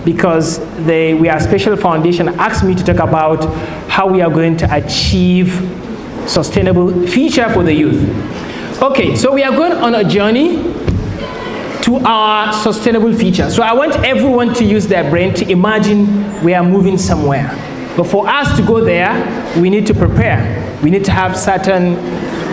because we are Special Foundation asked me to talk about how we are going to achieve sustainable future for the youth. Okay, so we are going on a journey to our sustainable future. So I want everyone to use their brain to imagine we are moving somewhere. But for us to go there, we need to prepare. We need to have certain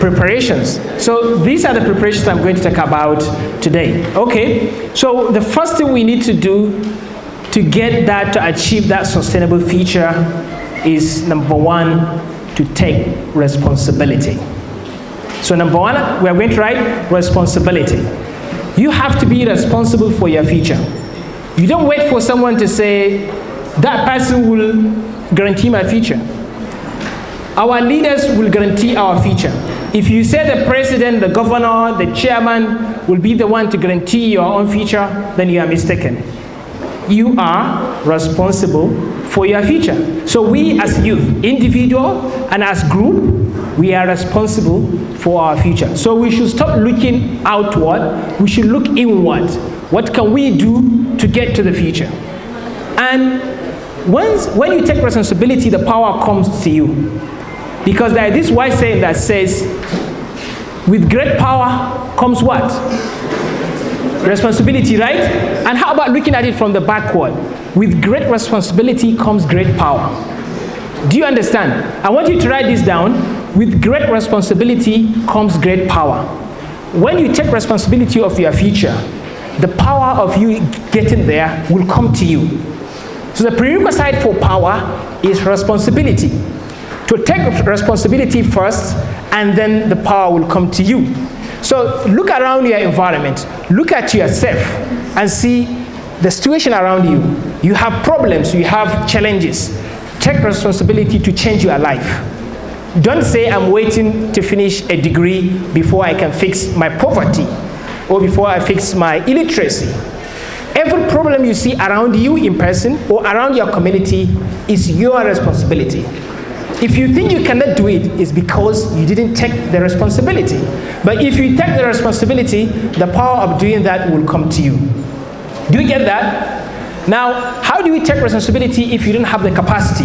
preparations. So these are the preparations I'm going to talk about today. Okay, so the first thing we need to do to get that, to achieve that sustainable future is, number one, to take responsibility. So number one, we are going to write responsibility. You have to be responsible for your future. You don't wait for someone to say, that person will guarantee my future. Our leaders will guarantee our future. If you say the president, the governor, the chairman will be the one to guarantee your own future, then you are mistaken. You are responsible for your future. So we as youth, individual and as group, we are responsible for our future. So we should stop looking outward. We should look inward. What can we do to get to the future? And when you take responsibility, the power comes to you. Because there is this wise saying that says, with great power comes what? Responsibility, right? And how about looking at it from the backward? With great responsibility comes great power. Do you understand? I want you to write this down. With great responsibility comes great power. When you take responsibility of your future, the power of you getting there will come to you. So the prerequisite for power is responsibility. To take responsibility first, and then the power will come to you. So look around your environment, look at yourself, and see the situation around you. You have problems, you have challenges. Take responsibility to change your life. Don't say, I'm waiting to finish a degree before I can fix my poverty, or before I fix my illiteracy. Every problem you see around you in person or around your community is your responsibility. If you think you cannot do it, it's because you didn't take the responsibility. But if you take the responsibility, the power of doing that will come to you. Do you get that? Now, how do you take responsibility if you don't have the capacity?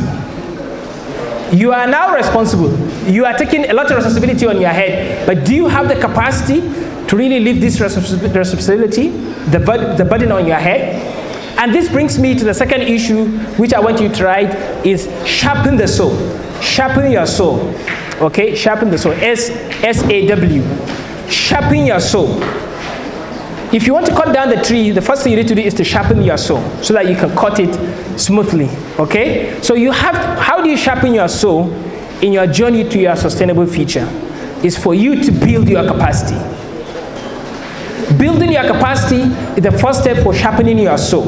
You are now responsible. You are taking a lot of responsibility on your head, but do you have the capacity to really lift this responsibility, the burden on your head? And this brings me to the second issue, which I want you to write, is sharpen the soul. Sharpen your soul. Okay, sharpen the soul. S-A-W. Sharpen your soul. If you want to cut down the tree, the first thing you need to do is to sharpen your soul so that you can cut it smoothly. Okay? So how do you sharpen your soul in your journey to your sustainable future? Is for you to build your capacity. Building your capacity is the first step for sharpening your soul.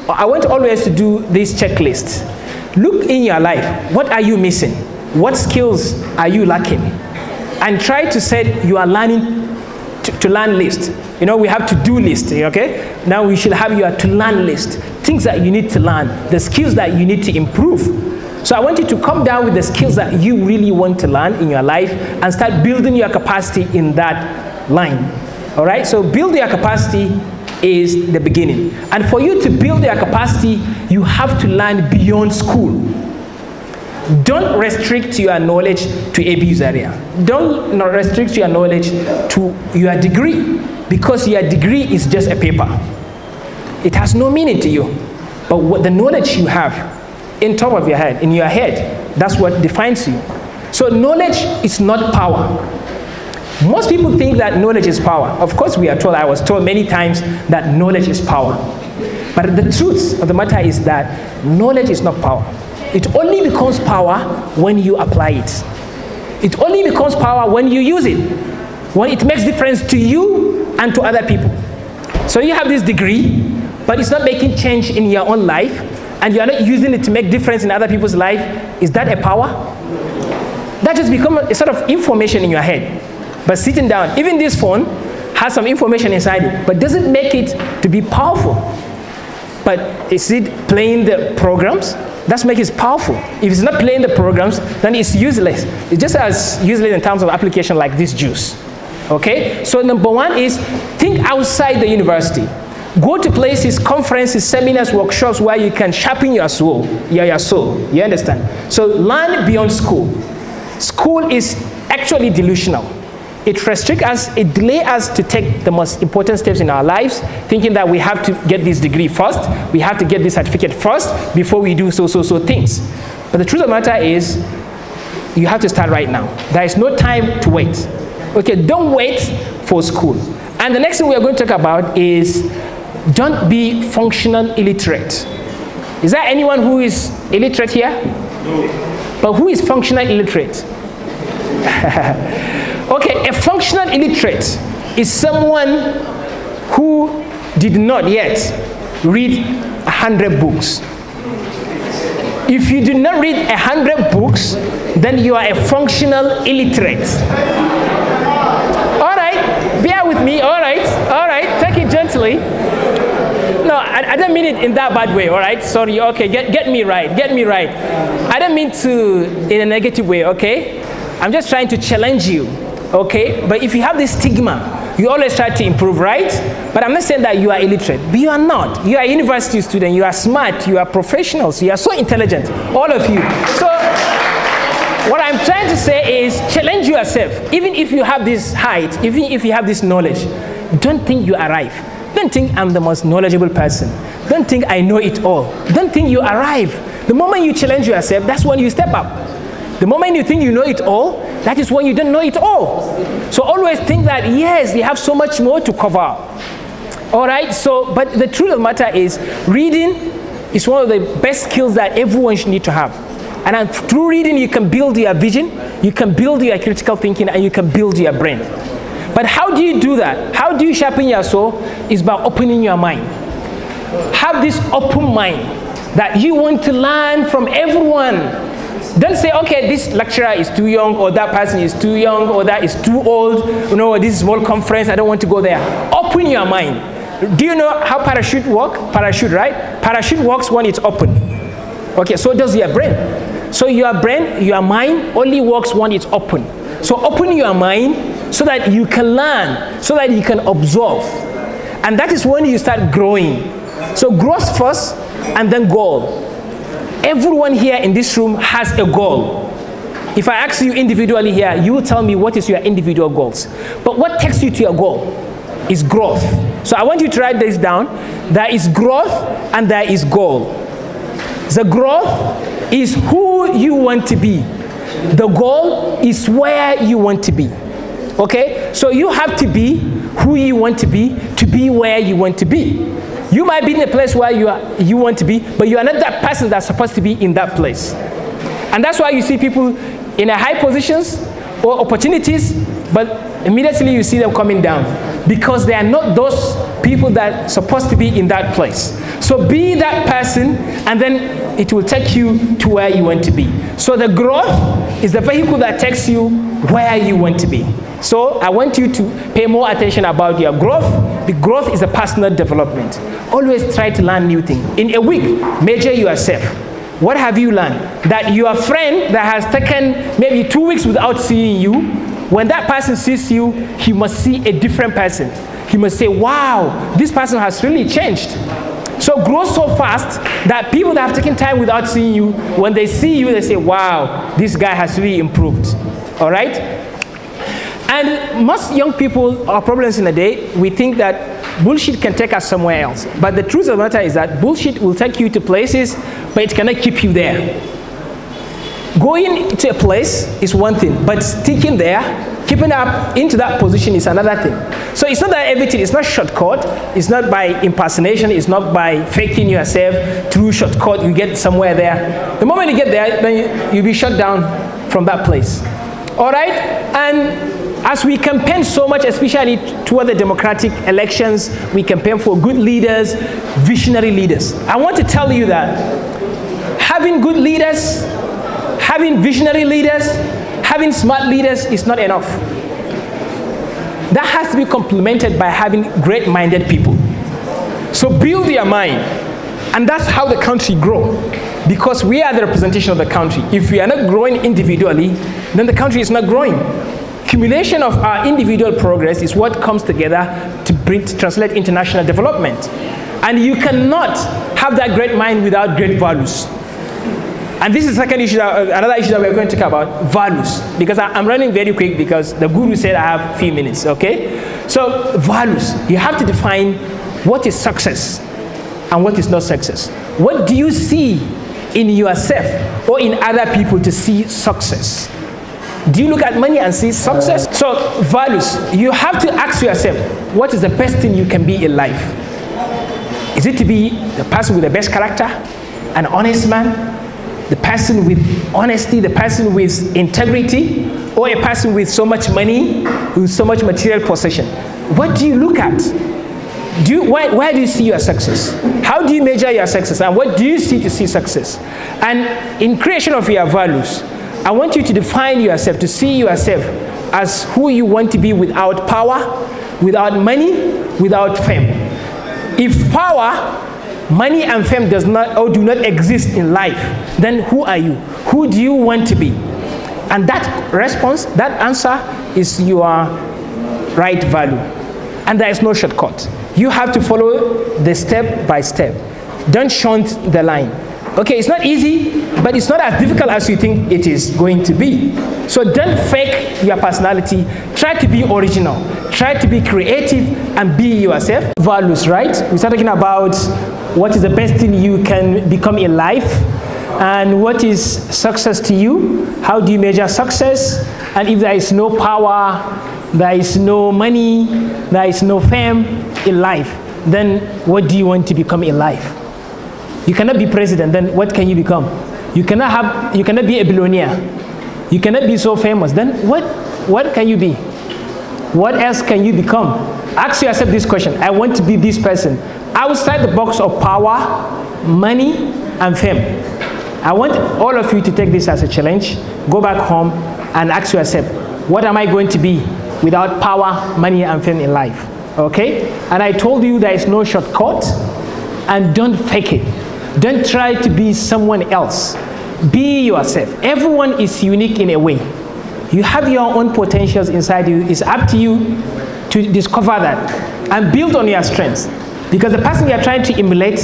I want always to do this checklist. Look in your life. What are you missing? What skills are you lacking? And try to set your learning to learn list. You know, we have to-do list, okay? Now we should have your to-learn list. Things that you need to learn, the skills that you need to improve. So I want you to come down with the skills that you really want to learn in your life and start building your capacity in that line. All right? So build your capacity is the beginning. And for you to build your capacity, you have to learn beyond school. Don't restrict your knowledge to ABU's area. Don't restrict your knowledge to your degree, because your degree is just a paper. It has no meaning to you. But what the knowledge you have in top of your head, in your head, that's what defines you. So knowledge is not power. Most people think that knowledge is power. Of course we are told, I was told many times that knowledge is power. But the truth of the matter is that knowledge is not power. It only becomes power when you apply it. It only becomes power when you use it. When it makes difference to you and to other people. So you have this degree, but it's not making change in your own life, and you are not using it to make difference in other people's life. Is that a power? That just becomes a sort of information in your head. But sitting down, even this phone has some information inside it, but doesn't make it to be powerful. But is it playing the programs? That's what makes it powerful. If it's not playing the programs, then it's useless. It's just as useless in terms of application like this juice. Okay? So number one is think outside the university. Go to places, conferences, seminars, workshops where you can sharpen your soul. Your soul. You understand? So learn beyond school. School is actually delusional. It restricts us, it delays us to take the most important steps in our lives, thinking that we have to get this degree first, we have to get this certificate first before we do so things. But the truth of the matter is, you have to start right now. There is no time to wait. Okay, don't wait for school. And the next thing we are going to talk about is, don't be functional illiterate. Is there anyone who is illiterate here? No. But who is functional illiterate? Okay, a functional illiterate is someone who did not yet read 100 books. If you do not read 100 books, then you are a functional illiterate. All right, bear with me, all right, take it gently. No, I don't mean it in that bad way, all right? Sorry, okay, get me right. I don't mean to in a negative way, okay? I'm just trying to challenge you, okay? But if you have this stigma, you always try to improve, right? But I'm not saying that you are illiterate, but you are not. You are a university student, you are smart, you are professionals, you are so intelligent, all of you. So what I'm trying to say is challenge yourself. Even if you have this height, even if you have this knowledge, don't think you arrive. Don't think I'm the most knowledgeable person. Don't think I know it all. Don't think you arrive. The moment you challenge yourself, that's when you step up. The moment you think you know it all, that is when you don't know it all. So always think that, yes, you have so much more to cover. All right, so, but the truth of the matter is, reading is one of the best skills that everyone should need to have. And through reading, you can build your vision, you can build your critical thinking, and you can build your brain. But how do you do that? How do you sharpen your soul? Is by opening your mind. Have this open mind that you want to learn from everyone. Don't say, okay, this lecturer is too young, or that person is too young, or that is too old, you know, this is small conference, I don't want to go there. Open your mind. Do you know how parachute works? Parachute, right? Parachute works when it's open. Okay, so does your brain. So your brain, your mind only works when it's open. So open your mind so that you can learn, so that you can absorb. And that is when you start growing. So growth first, and then goal. Everyone here in this room has a goal. If I ask you individually here, you will tell me what is your individual goals. But what takes you to your goal is growth. So I want you to write this down. There is growth and there is goal. The growth is who you want to be. The goal is where you want to be. Okay? So you have to be who you want to be where you want to be. You might be in a place where you want to be, but you are not that person that's supposed to be in that place. And that's why you see people in a high positions or opportunities, but immediately you see them coming down because they are not those people that are supposed to be in that place. So be that person, and then it will take you to where you want to be. So the growth is the vehicle that takes you where you want to be. So I want you to pay more attention about your growth. The growth is a personal development. Always try to learn new things. In a week, measure yourself. What have you learned? That your friend that has taken maybe 2 weeks without seeing you, when that person sees you, he must see a different person. He must say, wow, this person has really changed. So grow so fast that people that have taken time without seeing you, when they see you, they say, wow, this guy has really improved. All right? And most young people, our problems in the day, we think that bullshit can take us somewhere else. But the truth of the matter is that bullshit will take you to places, but it cannot keep you there. Going to a place is one thing, but sticking there, keeping up into that position is another thing. So it's not that everything, it's not shortcut, it's not by impersonation, it's not by faking yourself through shortcut, you get somewhere there. The moment you get there, then you'll be shut down from that place. All right? And as we campaign so much, especially toward the democratic elections, we campaign for good leaders, visionary leaders. I want to tell you that having good leaders, having visionary leaders, having smart leaders is not enough. That has to be complemented by having great-minded people. So build your mind, and that's how the country grows. Because we are the representation of the country. If we are not growing individually, then the country is not growing. accumulation of our individual progress is what comes together to translate international development. And you cannot have that great mind without great values. And this is the second issue, another issue that we're going to talk about, values. Because I'm running very quick because the guru said I have a few minutes, okay? So values, you have to define what is success and what is not success. What do you see in yourself or in other people to see success? Do you look at money and see success? So values, you have to ask yourself, what is the best thing you can be in life? Is it to be the person with the best character, an honest man, the person with honesty, the person with integrity, or a person with so much money, with so much material possession? What do you look at? Where do you see your success? How do you measure your success? And what do you see to see success? And in creation of your values, I want you to define yourself, to see yourself as who you want to be without power, without money, without fame. If power, money and fame does not or do not exist in life, then who are you? Who do you want to be? And that response, that answer is your right value. And there is no shortcut. You have to follow the step by step. Don't shunt the line. Okay, it's not easy, but it's not as difficult as you think it is going to be. So don't fake your personality. Try to be original. Try to be creative and be yourself. Values, right? We start talking about what is the best thing you can become in life, and what is success to you. How do you measure success? And if there is no power, there is no money, there is no fame in life, then what do you want to become in life? You cannot be president, then what can you become? You cannot be a billionaire. You cannot be so famous. Then what can you be? What else can you become? Ask yourself this question. I want to be this person. Outside the box of power, money, and fame. I want all of you to take this as a challenge. Go back home and ask yourself, what am I going to be without power, money, and fame in life? Okay? And I told you there is no shortcut, and don't fake it. Don't try to be someone else. Be yourself. Everyone is unique in a way. You have your own potentials inside you. It's up to you to discover that and build on your strengths. Because the person you are trying to emulate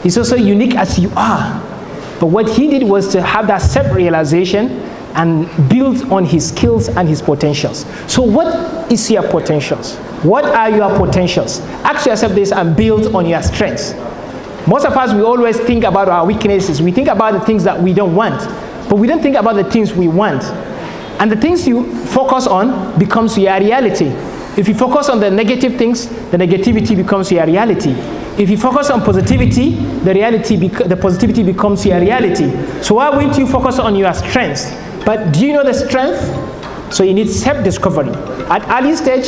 is also unique as you are. But what he did was to have that self-realization and build on his skills and his potentials. So what is your potentials? What are your potentials? Ask yourself this and build on your strengths. Most of us, we always think about our weaknesses. We think about the things that we don't want, but we don't think about the things we want. And the things you focus on becomes your reality. If you focus on the negative things, the negativity becomes your reality. If you focus on positivity, the positivity becomes your reality. So why wouldn't you focus on your strengths? But do you know the strength? So you need self-discovery. At early stage,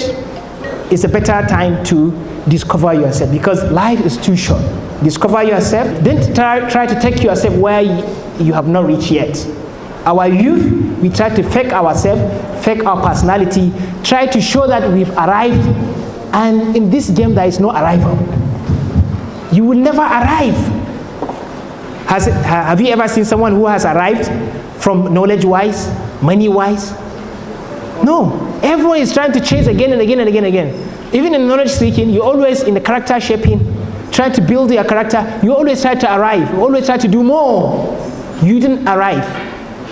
it's a better time to discover yourself because life is too short. Discover yourself. Don't try to take yourself where you have not reached yet. Our youth, we try to fake ourselves, fake our personality, try to show that we've arrived, and in this game there is no arrival. You will never arrive. Have you ever seen someone who has arrived from knowledge-wise, money-wise? No. Everyone is trying to chase again and again and again and again. Even in knowledge seeking, you're always in the character shaping, trying to build your character. You always try to arrive. You always try to do more. You didn't arrive.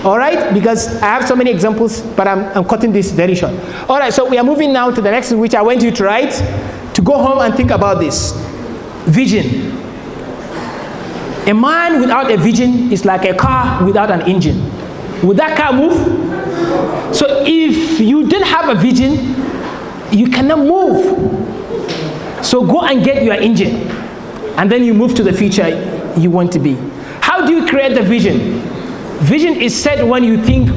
All right? Because I have so many examples, but I'm cutting this very short. All right, so we are moving now to the next, which I want you to write, to go home and think about this. Vision. A man without a vision is like a car without an engine. Would that car move? So if you didn't have a vision, you cannot move. So go and get your engine, and then you move to the future you want to be. How do you create the vision? Vision is set when you think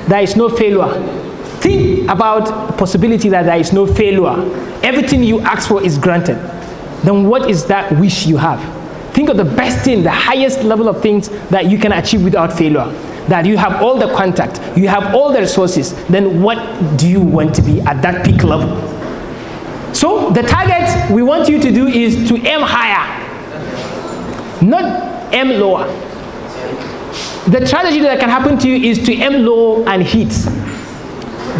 there is no failure. Think about the possibility that there is no failure. Everything you ask for is granted. Then what is that wish you have? Think of the best thing, the highest level of things that you can achieve without failure. That you have all the contact, you have all the resources. Then what do you want to be at that peak level? So the target we want you to do is to aim higher, not aim lower. The strategy that can happen to you is to aim low and hit.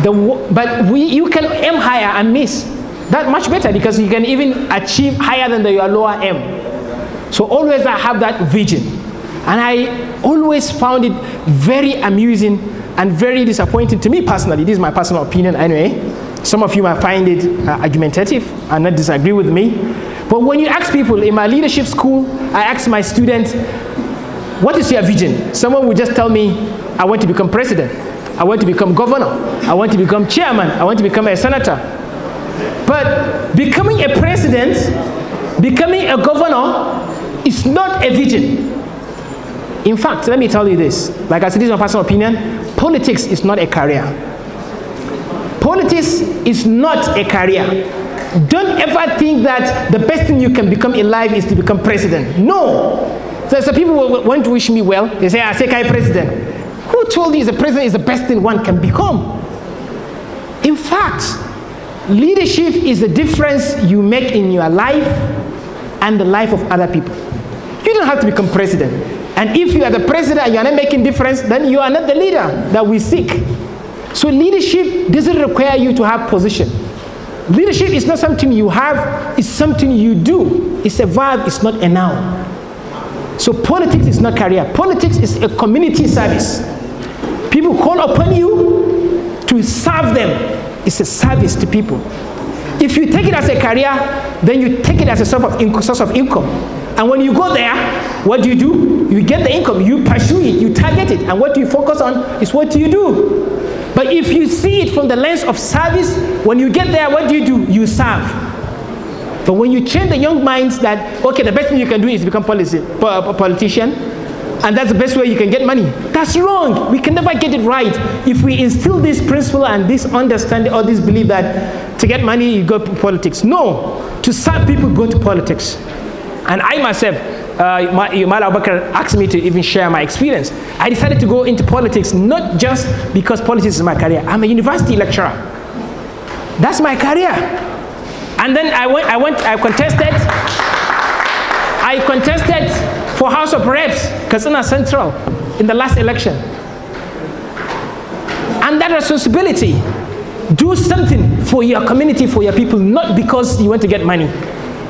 But you can aim higher and miss. That much better, because you can even achieve higher than your lower aim. So always I have that vision. And I always found it very amusing and very disappointing to me personally. This is my personal opinion anyway. Some of you might find it argumentative and not disagree with me. But when you ask people in my leadership school, I ask my students, what is your vision? Someone would just tell me, I want to become president. I want to become governor. I want to become chairman. I want to become a senator. But becoming a president, becoming a governor is not a vision. In fact, let me tell you this. Like I said, this is my personal opinion. Politics is not a career. Politics is not a career. Don't ever think that the best thing you can become in life is to become president. No. So people want to wish me well. They say, Sekai president. Who told you the president is the best thing one can become? In fact, leadership is the difference you make in your life and the life of other people. You don't have to become president. And if you are the president and you are not making difference, then you are not the leader that we seek. So leadership doesn't require you to have position. Leadership is not something you have, it's something you do. It's a verb, it's not a noun. So politics is not career. Politics is a community service. People call upon you to serve them. It's a service to people. If you take it as a career, then you take it as a source of income. And when you go there, what do? You get the income, you pursue it, you target it, and what you focus on is what you do. But if you see it from the lens of service, when you get there, what do? You serve. But when you train the young minds that, okay, the best thing you can do is become a politician, and that's the best way you can get money, that's wrong. We can never get it right if we instill this principle and this understanding or this belief that to get money, you go to politics. No, to serve people, go to politics. And I myself, Mala Abakar asked me to even share my experience. I decided to go into politics, not just because politics is my career. I'm a university lecturer. That's my career. And then I contested for House of Reps, Katsina Central, in the last election. And that responsibility, do something for your community, for your people, not because you want to get money,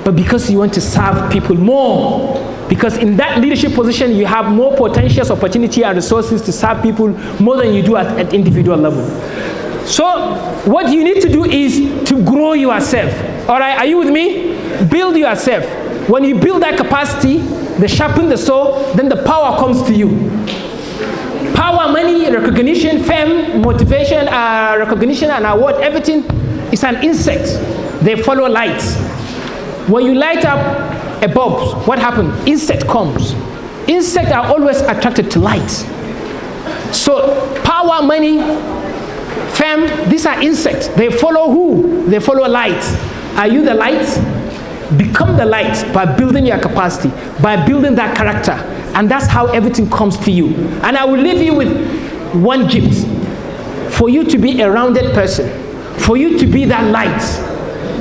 but because you want to serve people more. Because in that leadership position, you have more potentials, opportunity, and resources to serve people more than you do at individual level. So what you need to do is to grow yourself. All right, are you with me? Build yourself. When you build that capacity, they sharpen the saw, then the power comes to you. Power, money, recognition, fame, motivation, recognition, and award, everything is an insect. They follow light. When you light up a bulb, what happens? Insect comes. Insects are always attracted to light. So power, money, fame, these are insects. They follow who? They follow light. Are you the light? Become the light by building your capacity, by building that character. And that's how everything comes to you. And I will leave you with one gift. For you to be a rounded person, for you to be that light,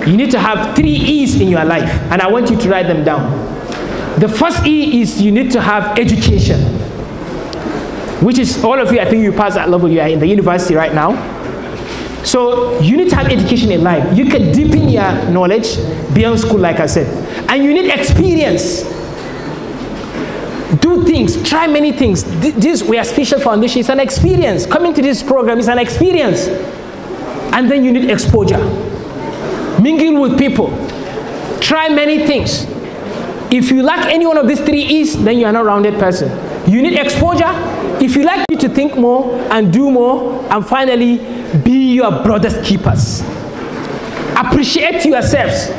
you need to have 3 E's in your life. And I want you to write them down. The first E is you need to have education, which is all of you, I think you pass that level, you are in the university right now. So you need to have education in life. You can deepen your knowledge beyond school, like I said. And you need experience. Do things, try many things. We are Special Foundation, it's an experience. Coming to this program is an experience. And then you need exposure. Mingle with people. Try many things. If you lack any one of these 3 E's, then you are not a rounded person. You need exposure. If you like to think more and do more, and finally, be your brother's keepers. Appreciate yourselves.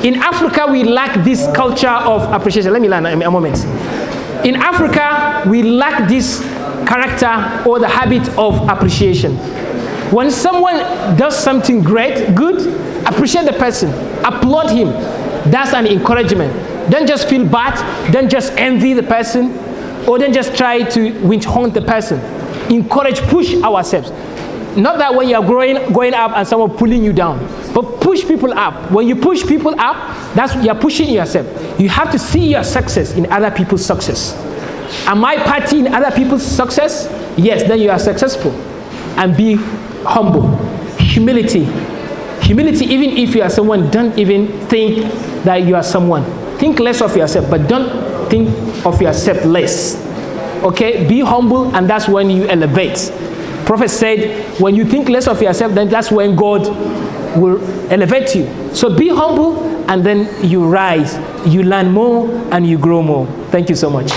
In Africa, we lack this culture of appreciation. Let me learn a moment. In Africa, we lack this character or the habit of appreciation. When someone does something great, good, appreciate the person. Applaud him. That's an encouragement. Don't just feel bad. Don't just envy the person. Or don't just try to winch hunt the person. Encourage, push ourselves. Not that when you're going up and someone pulling you down, but push people up. When you push people up, that's you're pushing yourself. You have to see your success in other people's success. Am I party in other people's success? Yes, then you are successful. And be humble. humility. Humility, even if you are someone, don't even think that you are someone. Think less of yourself, but don't think of yourself less. Okay? Be humble, and that's when you elevate. Prophet said, when you think less of yourself, then that's when God will elevate you. So be humble, and then you rise. You learn more, and you grow more. Thank you so much.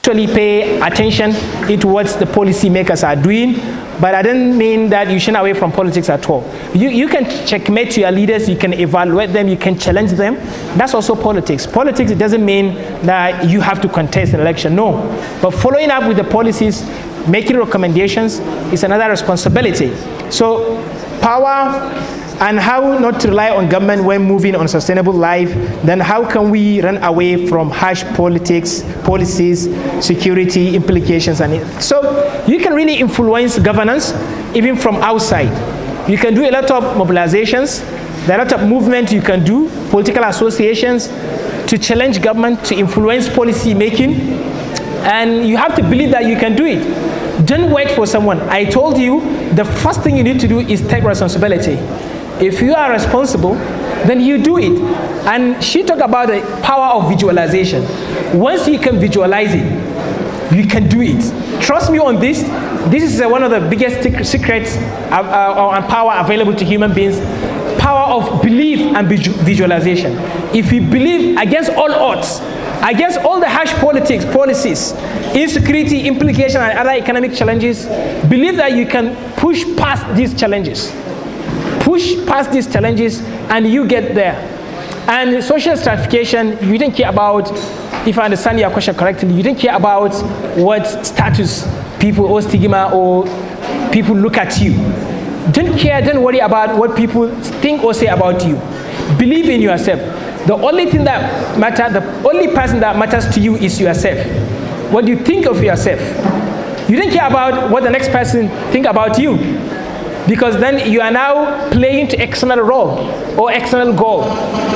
Actually pay attention to what the policymakers are doing, but I don't mean that you shun away from politics at all. You can checkmate your leaders, you can evaluate them, you can challenge them. That's also politics. Politics, it doesn't mean that you have to contest an election, no. But following up with the policies, making recommendations is another responsibility. So power and how not to rely on government when moving on sustainable life, then how can we run away from harsh politics, policies, security implications, and so you can really influence governance even from outside. You can do a lot of mobilizations, there are a lot of movement you can do, political associations, to challenge government, to influence policy making, and you have to believe that you can do it. Don't wait for someone. I told you, the first thing you need to do is take responsibility. If you are responsible, then you do it. And she talked about the power of visualization. Once you can visualize it, you can do it. Trust me on this. This is one of the biggest secrets and power available to human beings. Power of belief and visualization. If you believe against all odds, against all the harsh politics, policies, insecurity, implication, and other economic challenges, believe that you can push past these challenges. Push past these challenges and you get there. And social stratification, you didn't care about, if I understand your question correctly, you didn't care about what status people or stigma or people look at you. Don't care, don't worry about what people think or say about you. Believe in yourself. The only thing that matters, the only person that matters to you is yourself. What do you think of yourself? You don't care about what the next person think about you, because then you are now playing to external role or external goal,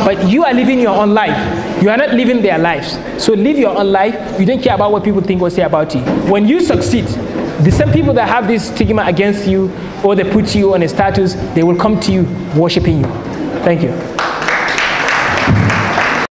but you are living your own life. You are not living their lives. So live your own life. You don't care about what people think or say about you. When you succeed, the same people that have this stigma against you or they put you on a status, they will come to you worshiping you. Thank you.